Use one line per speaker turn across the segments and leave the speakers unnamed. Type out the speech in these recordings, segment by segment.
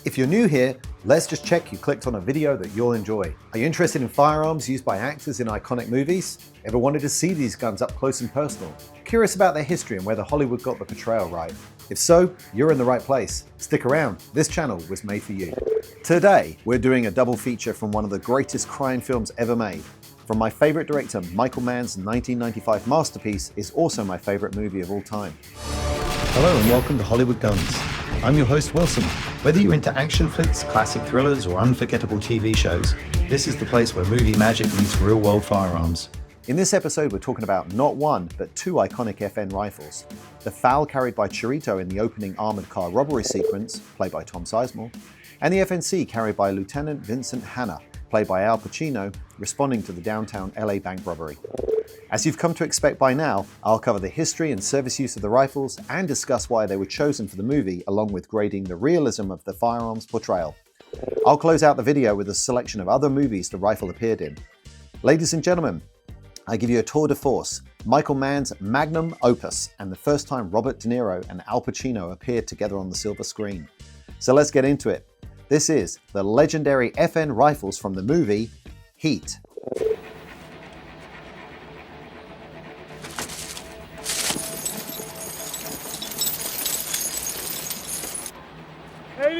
If you're new here, let's just check you clicked on a video that you'll enjoy. Are you interested in firearms used by actors in iconic movies? Ever wanted to see these guns up close and personal? Curious about their history and whether Hollywood got the portrayal right? If so, you're in the right place. Stick around, this channel was made for you. Today, we're doing a double feature from one of the greatest crime films ever made. From my favorite director, Michael Mann's 1995 masterpiece is also my favorite movie of all time.
Hello and welcome to Hollywood Guns. I'm your host Wilson. Whether you're into action flicks, classic thrillers, or unforgettable TV shows, this is the place where movie magic meets real-world firearms.
In this episode, we're talking about not one, but two iconic FN rifles. The FAL carried by Chirito in the opening armored car robbery sequence, played by Tom Sizemore, and the FNC carried by Lieutenant Vincent Hanna, played by Al Pacino, responding to the downtown LA bank robbery. As you've come to expect by now, I'll cover the history and service use of the rifles and discuss why they were chosen for the movie, along with grading the realism of the firearms portrayal. I'll close out the video with a selection of other movies the rifle appeared in. Ladies and gentlemen, I give you a tour de force, Michael Mann's magnum opus, and the first time Robert De Niro and Al Pacino appeared together on the silver screen. So let's get into it. This is the legendary FN rifles from the movie Heat.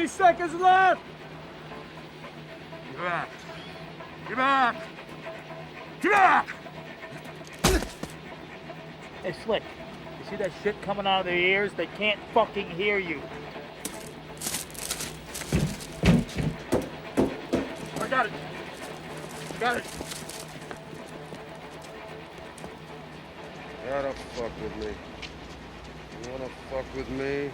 Seconds left! Get back! Get back! Get back! Hey, Slick, you see that shit coming out of their ears? They can't fucking hear you. I got it. Got it.
You gotta fuck with me. You wanna fuck with me?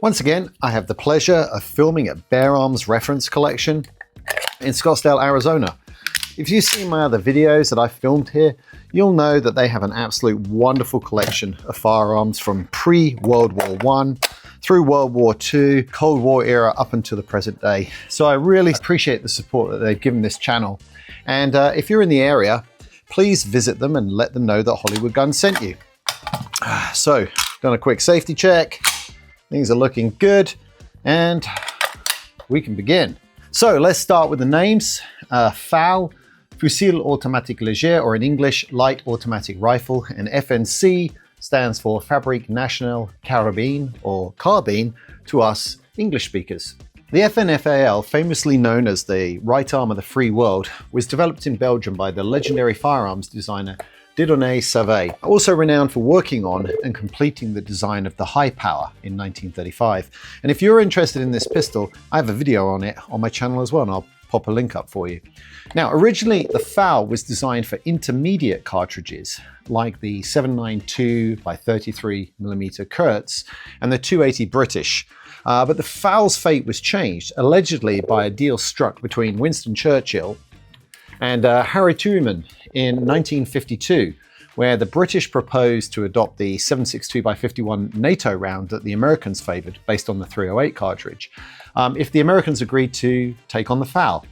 Once again, I have the pleasure of filming at Bear Arms Reference Collection in Scottsdale, Arizona. If you've seen my other videos that I filmed here, you'll know that they have an absolute wonderful collection of firearms from pre-World War I through World War II, Cold War era up until the present day. So I really appreciate the support that they've given this channel. And if you're in the area, please visit them and let them know that Hollywood Guns sent you. So, done a quick safety check. Things are looking good, and we can begin. So let's start with the names. FAL, Fusil Automatique Léger, or in English, Light Automatic Rifle, and FNC stands for Fabrique Nationale Carabine, or Carbine, to us English speakers. The FNFAL, famously known as the right arm of the free world, was developed in Belgium by the legendary firearms designer Dieudonné Sauvé, also renowned for working on and completing the design of the High Power in 1935. And if you're interested in this pistol, I have a video on it on my channel as well, and I'll pop a link up for you. Now, originally the FAL was designed for intermediate cartridges, like the 792 by 33mm Kurtz and the 280 British. But the FAL's fate was changed, allegedly by a deal struck between Winston Churchill and Harry Truman in 1952, where the British proposed to adopt the 7.62 by 51 NATO round that the Americans favored based on the 308 cartridge, if the Americans agreed to take on the FAL.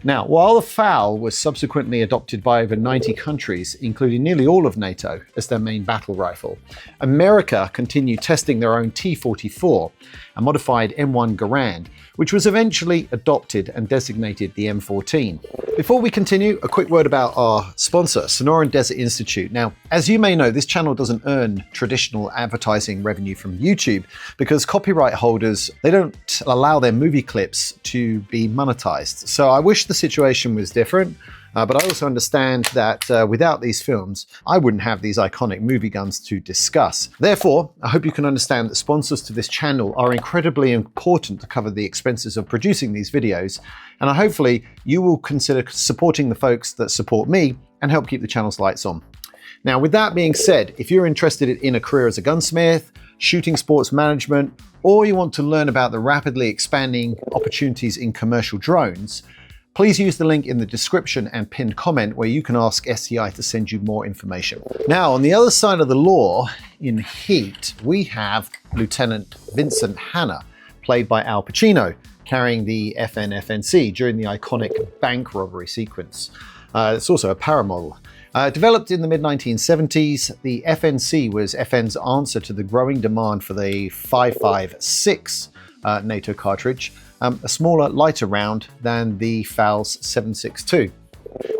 Now, while the FAL was subsequently adopted by over 90 countries, including nearly all of NATO, as their main battle rifle, America continued testing their own T-44, a modified M1 Garand, which was eventually adopted and designated the M14. Before we continue, a quick word about our sponsor, Sonoran Desert Institute. Now, as you may know, this channel doesn't earn traditional advertising revenue from YouTube because copyright holders, they don't allow their movie clips to be monetized. So I wish the situation was different, but I also understand that without these films, I wouldn't have these iconic movie guns to discuss. Therefore, I hope you can understand that sponsors to this channel are incredibly important to cover the expenses of producing these videos, and hopefully you will consider supporting the folks that support me and help keep the channel's lights on. Now, with that being said, if you're interested in a career as a gunsmith, shooting sports management, or you want to learn about the rapidly expanding opportunities in commercial drones, Please use the link in the description and pinned comment where you can ask SCI to send you more information. Now, on the other side of the law, in Heat, we have Lieutenant Vincent Hanna, played by Al Pacino, carrying the FNC during the iconic bank robbery sequence. It's also a paramodel. Developed in the mid-1970s, the FNC was FN's answer to the growing demand for the 5.56 NATO cartridge, a smaller, lighter round than the FAL's 7.62.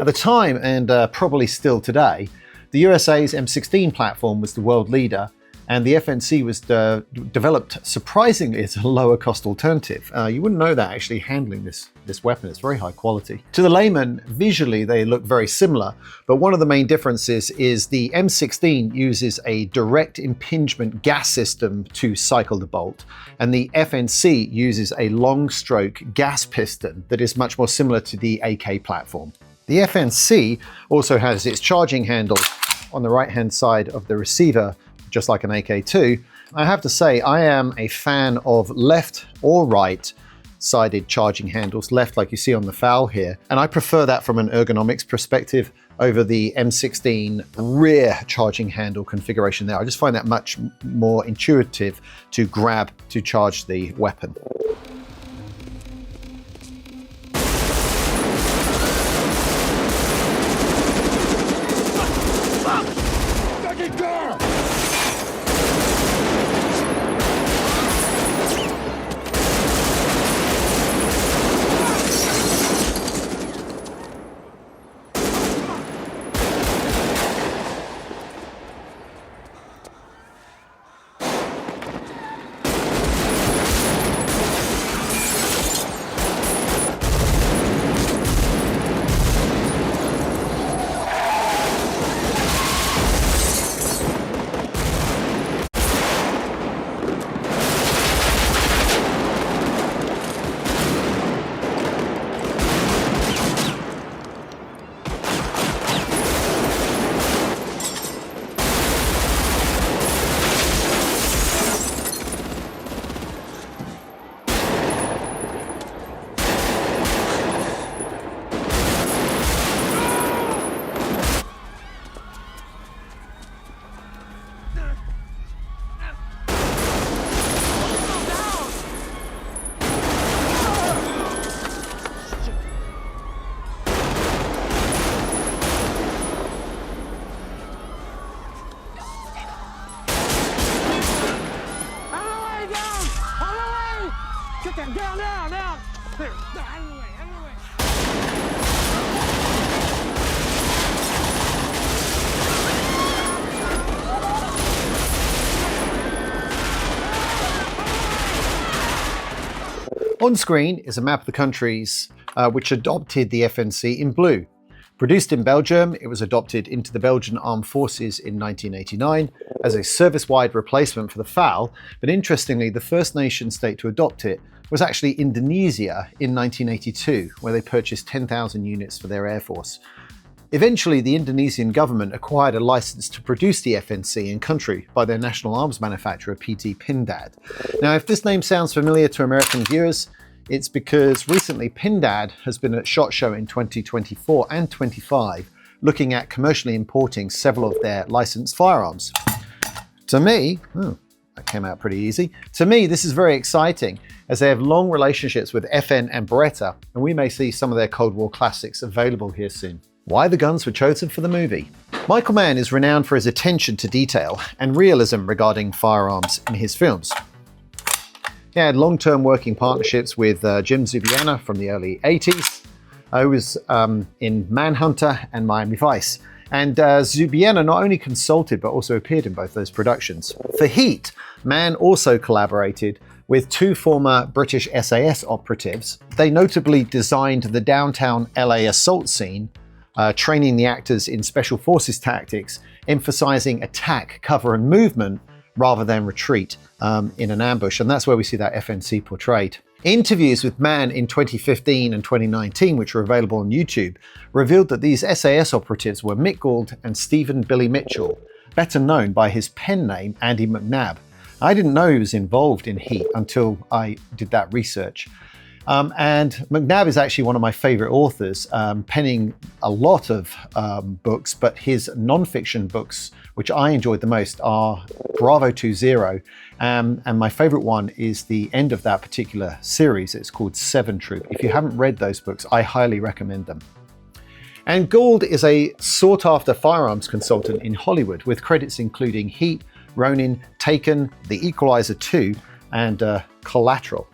At the time, and probably still today, the USA's M16 platform was the world leader, and the FNC was developed surprisingly as a lower cost alternative. You wouldn't know that actually handling this weapon. It's very high quality. To the layman, visually they look very similar, but one of the main differences is the M16 uses a direct impingement gas system to cycle the bolt, and the FNC uses a long stroke gas piston that is much more similar to the AK platform. The FNC also has its charging handle on the right hand side of the receiver, just like an AK-2. I have to say, I am a fan of left or right sided charging handles, left like you see on the FAL here, and I prefer that from an ergonomics perspective over the M16 rear charging handle configuration there. I just find that much more intuitive to grab to charge the weapon.
Down. There. Out of the way.
On screen is a map of the countries which adopted the FNC in blue. Produced in Belgium, it was adopted into the Belgian Armed Forces in 1989 as a service-wide replacement for the FAL, but interestingly, the first nation state to adopt it was actually Indonesia in 1982, where they purchased 10,000 units for their air force. Eventually, the Indonesian government acquired a license to produce the FNC in country by their national arms manufacturer, PT Pindad. Now, if this name sounds familiar to American viewers, it's because recently Pindad has been at SHOT Show in 2024 and 25, looking at commercially importing several of their licensed firearms. To me, that came out pretty easy. To me, this is very exciting as they have long relationships with FN and Beretta, and we may see some of their Cold War classics available here soon. Why the guns were chosen for the movie? Michael Mann is renowned for his attention to detail and realism regarding firearms in his films. He had long-term working partnerships with Jim Zubiana from the early 80s, who was in Manhunter and Miami Vice. And Zubiana not only consulted but also appeared in both those productions. For Heat, Mann also collaborated with two former British SAS operatives. They notably designed the downtown LA assault scene, training the actors in special forces tactics, emphasizing attack, cover, and movement rather than retreat in an ambush. And that's where we see that FNC portrayed. Interviews with Mann in 2015 and 2019, which are available on YouTube, revealed that these SAS operatives were Mick Gould and Stephen Billy Mitchell, better known by his pen name, Andy McNabb. I didn't know he was involved in Heat until I did that research. And McNabb is actually one of my favorite authors, penning a lot of books, but his nonfiction books, which I enjoyed the most, are Bravo 20, and my favorite one is the end of that particular series. It's called Seven Troop. If you haven't read those books, I highly recommend them. And Gould is a sought-after firearms consultant in Hollywood, with credits including Heat, Ronin, Taken, The Equalizer 2, and Collateral.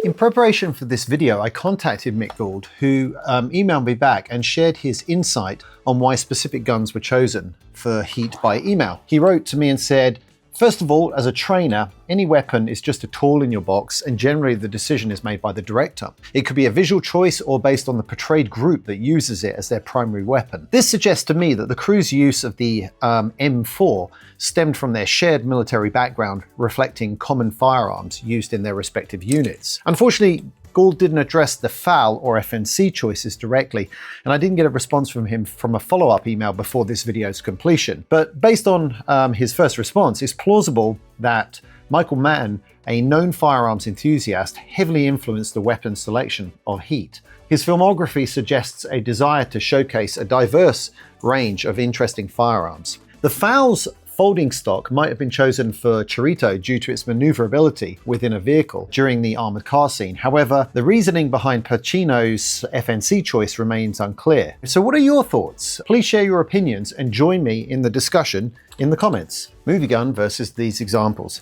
In preparation for this video, I contacted Mick Gould, who emailed me back and shared his insight on why specific guns were chosen for Heat by email. He wrote to me and said, "First of all, as a trainer, any weapon is just a tool in your box, and generally the decision is made by the director. It could be a visual choice or based on the portrayed group that uses it as their primary weapon. This suggests to me that the crew's use of the M4 stemmed from their shared military background, reflecting common firearms used in their respective units." Unfortunately, Gould didn't address the FAL or FNC choices directly, and I didn't get a response from him from a follow-up email before this video's completion. But based on his first response, it's plausible that Michael Mann, a known firearms enthusiast, heavily influenced the weapon selection of Heat. His filmography suggests a desire to showcase a diverse range of interesting firearms. The FAL's folding stock might have been chosen for Chorito due to its maneuverability within a vehicle during the armored car scene. However, the reasoning behind Pacino's FNC choice remains unclear. So what are your thoughts? Please share your opinions and join me in the discussion in the comments. Movie gun versus these examples.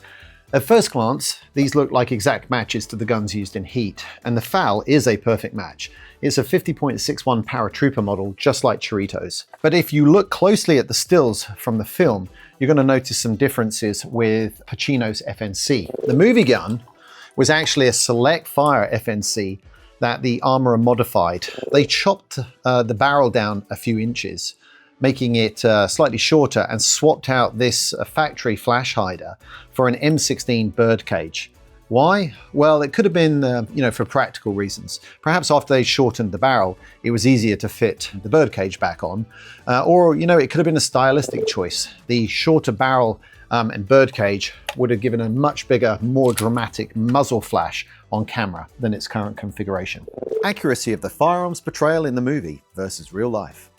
At first glance, these look like exact matches to the guns used in Heat, and the FAL is a perfect match. It's a 50.61 paratrooper model, just like Chorito's. But if you look closely at the stills from the film, you're going to notice some differences with Pacino's FNC. The movie gun was actually a select fire FNC that the armorer modified. They chopped the barrel down a few inches, making it slightly shorter, and swapped out this factory flash hider for an M16 birdcage. Why? Well, it could have been, for practical reasons. Perhaps after they shortened the barrel, it was easier to fit the birdcage back on. Or, it could have been a stylistic choice. The shorter barrel and birdcage would have given a much bigger, more dramatic muzzle flash on camera than its current configuration. Accuracy of the firearms portrayal in the movie versus real life.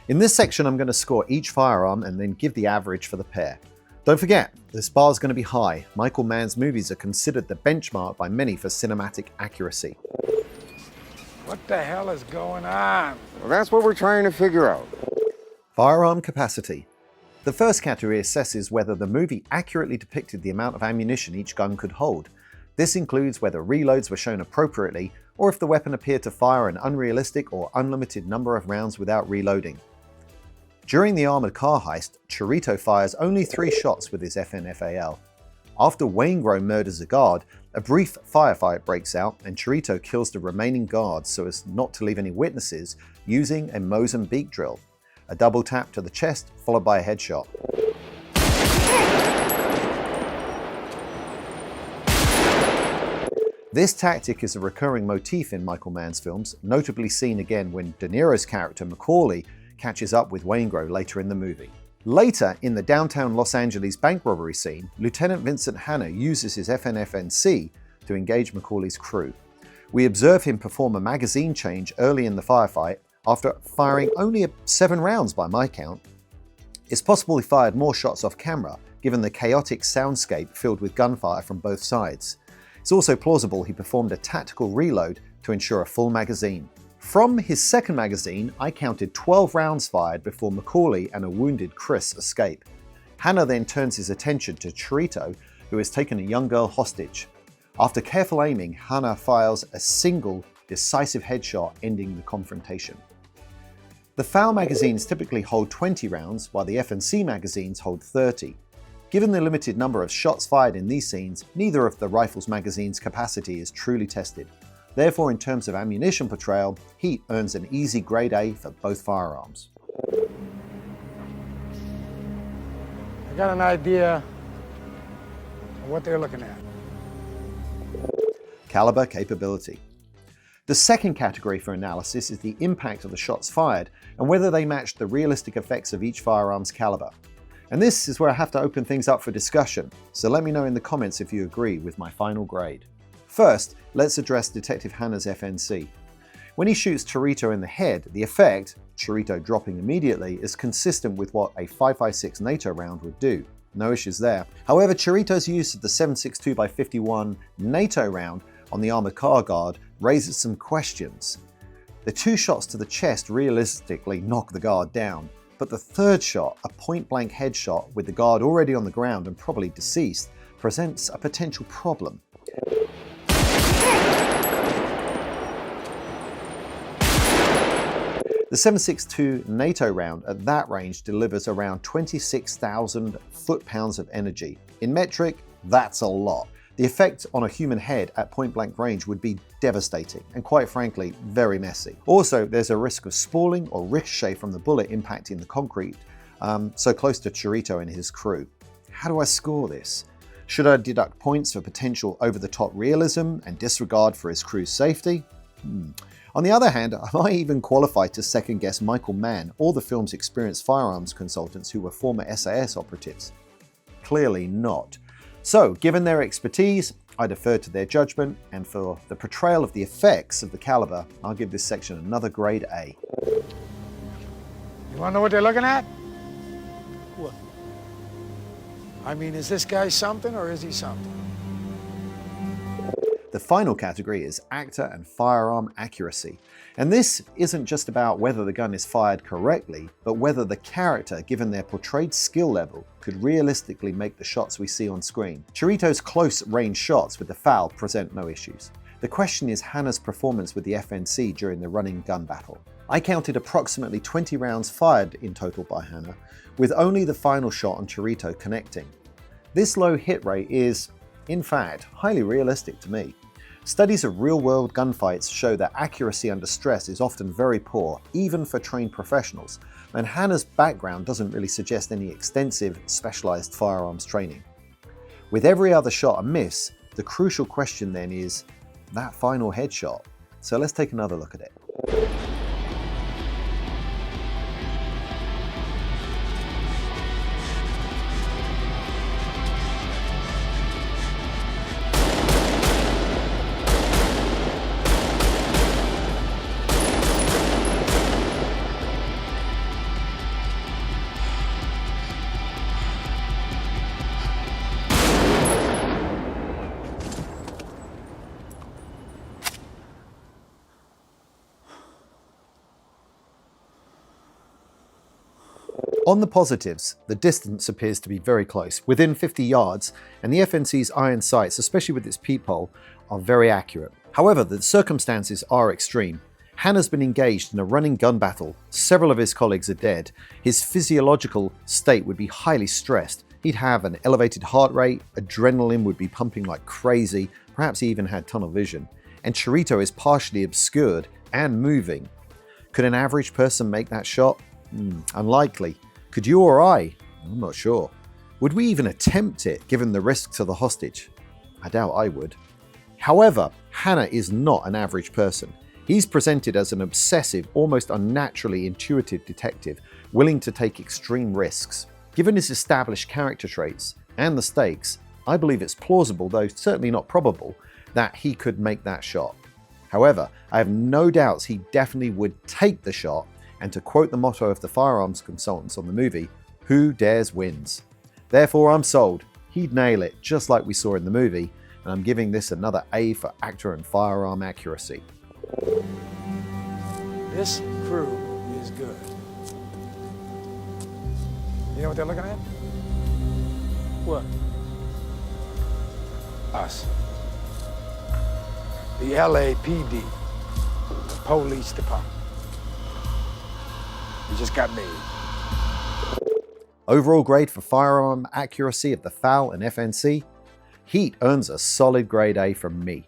In this section, I'm going to score each firearm and then give the average for the pair. Don't forget, this bar is going to be high. Michael Mann's movies are considered the benchmark by many for cinematic accuracy.
What the hell is going on?
Well, that's what we're trying to figure out.
Firearm capacity. The first category assesses whether the movie accurately depicted the amount of ammunition each gun could hold. This includes whether reloads were shown appropriately, or if the weapon appeared to fire an unrealistic or unlimited number of rounds without reloading. During the armored car heist, Chorito fires only 3 shots with his FNFAL. After Waingro murders a guard, a brief firefight breaks out and Chorito kills the remaining guards so as not to leave any witnesses using a Mozambique drill. A double tap to the chest followed by a headshot. This tactic is a recurring motif in Michael Mann's films, notably seen again when De Niro's character Macaulay catches up with Waingro later in the movie. Later, in the downtown Los Angeles bank robbery scene, Lieutenant Vincent Hanna uses his FNC to engage Macaulay's crew. We observe him perform a magazine change early in the firefight after firing only 7 rounds by my count. It's possible he fired more shots off camera, given the chaotic soundscape filled with gunfire from both sides. It's also plausible he performed a tactical reload to ensure a full magazine. From his second magazine, I counted 12 rounds fired before Macaulay and a wounded Chris escape. Hanna then turns his attention to Chorito, who has taken a young girl hostage. After careful aiming, Hannah fires a single, decisive headshot, ending the confrontation. The FAL magazines typically hold 20 rounds, while the FNC magazines hold 30. Given the limited number of shots fired in these scenes, neither of the rifle's magazine's capacity is truly tested. Therefore, in terms of ammunition portrayal, Heat earns an easy grade A for both firearms.
I got an idea of what they're looking at.
Caliber capability. The second category for analysis is the impact of the shots fired and whether they match the realistic effects of each firearm's caliber. And this is where I have to open things up for discussion, so let me know in the comments if you agree with my final grade. First, let's address Detective Hannah's FNC. When he shoots Chirito in the head, the effect, Chirito dropping immediately, is consistent with what a 5.56 NATO round would do. No issues there. However, Chirito's use of the 7.62x51 NATO round on the armored car guard raises some questions. The two shots to the chest realistically knock the guard down, but the third shot, a point-blank headshot with the guard already on the ground and probably deceased, presents a potential problem. The 7.62 NATO round at that range delivers around 26,000 foot-pounds of energy. In metric, that's a lot. The effect on a human head at point-blank range would be devastating and, quite frankly, very messy. Also, there's a risk of spalling or ricochet from the bullet impacting the concrete, so close to Chirito and his crew. How do I score this? Should I deduct points for potential over-the-top realism and disregard for his crew's safety? On the other hand, am I even qualified to second-guess Michael Mann or the film's experienced firearms consultants who were former SAS operatives? Clearly not. So, given their expertise, I defer to their judgment, and for the portrayal of the effects of the caliber, I'll give this section another grade A.
You wanna know what they're looking at?
What?
I mean, is this guy something or is he something?
The final category is actor and firearm accuracy. And this isn't just about whether the gun is fired correctly, but whether the character, given their portrayed skill level, could realistically make the shots we see on screen. Chirito's close-range shots with the FAL present no issues. The question is Hannah's performance with the FNC during the running gun battle. I counted approximately 20 rounds fired in total by Hannah, with only the final shot on Chirito connecting. This low hit rate is, in fact, highly realistic to me. Studies of real-world gunfights show that accuracy under stress is often very poor, even for trained professionals, and Hannah's background doesn't really suggest any extensive, specialized firearms training. With every other shot a miss, the crucial question then is that final headshot. So let's take another look at it. On the positives, the distance appears to be very close, within 50 yards, and the FNC's iron sights, especially with its peephole, are very accurate. However, the circumstances are extreme. Hannah's been engaged in a running gun battle, several of his colleagues are dead, his physiological state would be highly stressed, he'd have an elevated heart rate, adrenaline would be pumping like crazy, perhaps he even had tunnel vision, and Chirito is partially obscured and moving. Could an average person make that shot? Unlikely. Could you or I? I'm not sure. Would we even attempt it given the risk to the hostage? I doubt I would. However, Hannah is not an average person. He's presented as an obsessive, almost unnaturally intuitive detective, willing to take extreme risks. Given his established character traits and the stakes, I believe it's plausible, though certainly not probable, that he could make that shot. However, I have no doubts he definitely would take the shot, and to quote the motto of the firearms consultants on the movie, who dares wins. Therefore, I'm sold. He'd nail it, just like we saw in the movie, and I'm giving this another A for actor and firearm accuracy.
This crew is good. You know what they're looking at?
What?
Us. the LAPD, the police department. It just got made.
Overall grade for firearm accuracy of the FAL and FNC, Heat earns a solid grade A from me.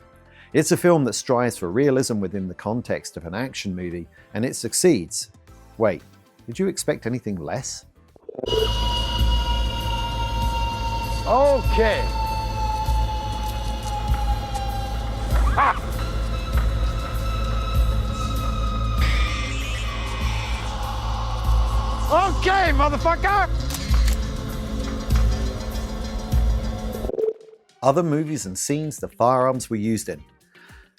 It's a film that strives for realism within the context of an action movie, and it succeeds. Wait, did you expect anything less?
Okay. Ha! Okay, motherfucker!
Other movies and scenes the firearms were used in.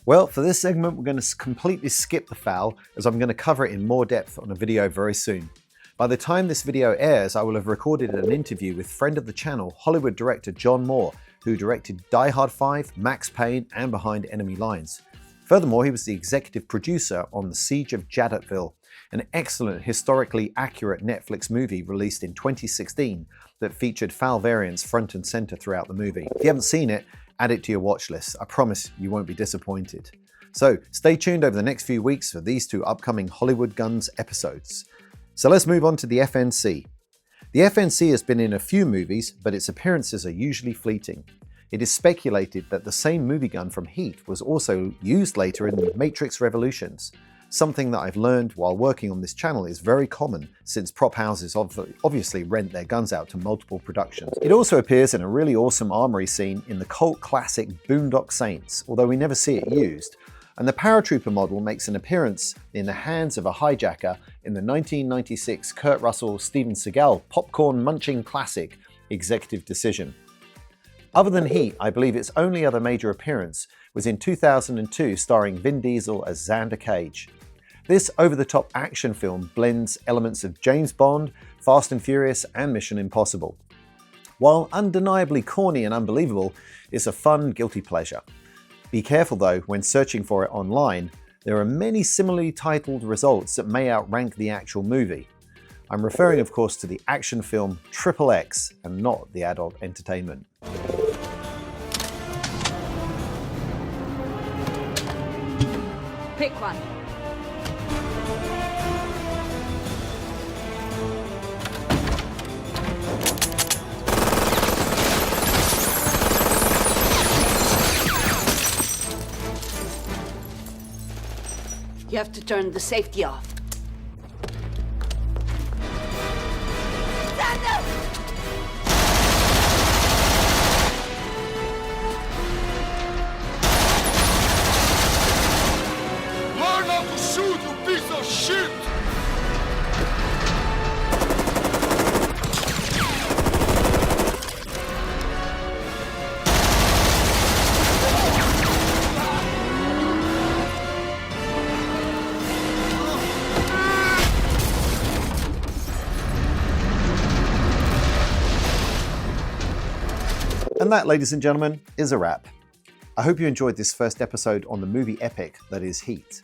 Well, for this segment, we're going to completely skip the FAL, as I'm going to cover it in more depth on a video very soon. By the time this video airs, I will have recorded an interview with friend of the channel, Hollywood director John Moore, who directed Die Hard 5, Max Payne, and Behind Enemy Lines. Furthermore, he was the executive producer on The Siege of Jadotville, an excellent, historically accurate Netflix movie released in 2016 that featured FAL variants front and center throughout the movie. If you haven't seen it, add it to your watch list. I promise you won't be disappointed. So stay tuned over the next few weeks for these two upcoming Hollywood Guns episodes. So let's move on to the FNC. The FNC has been in a few movies, but its appearances are usually fleeting. It is speculated that the same movie gun from Heat was also used later in Matrix Revolutions. Something that I've learned while working on this channel is very common, since prop houses obviously rent their guns out to multiple productions. It also appears in a really awesome armory scene in the cult classic Boondock Saints, although we never see it used. And the paratrooper model makes an appearance in the hands of a hijacker in the 1996 Kurt Russell Steven Seagal popcorn munching classic Executive Decision. Other than Heat, I believe its only other major appearance was in 2002 starring Vin Diesel as Xander Cage. This over-the-top action film blends elements of James Bond, Fast and Furious, and Mission Impossible. While undeniably corny and unbelievable, it's a fun, guilty pleasure. Be careful though, when searching for it online, there are many similarly titled results that may outrank the actual movie. I'm referring of course to the action film XXX and not the adult entertainment.
Pick one. You have to turn the safety off.
Learn how to shoot, you piece of shit!
And that, ladies and gentlemen, is a wrap. I hope you enjoyed this first episode on the movie epic that is Heat.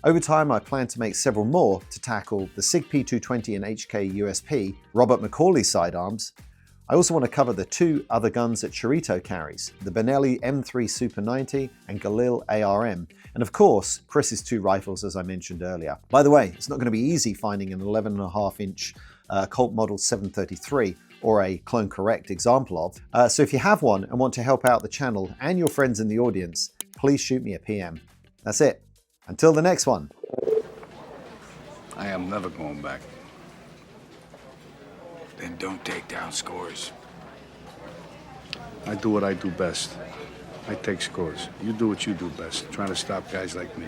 Over time, I plan to make several more to tackle the SIG P220 and HK USP, Robert McCauley's sidearms. I also want to cover the two other guns that Chirito carries, the Benelli M3 Super 90 and Galil ARM, and of course, Chris's two rifles as I mentioned earlier. By the way, it's not going to be easy finding an 11.5-inch Colt Model 733 or a Clone Correct example of. So if you have one and want to help out the channel and your friends in the audience, please shoot me a PM. That's it. Until the next one.
I am never going back. Then don't take down scores. I do what I do best. I take scores. You do what you do best, trying to stop guys like me.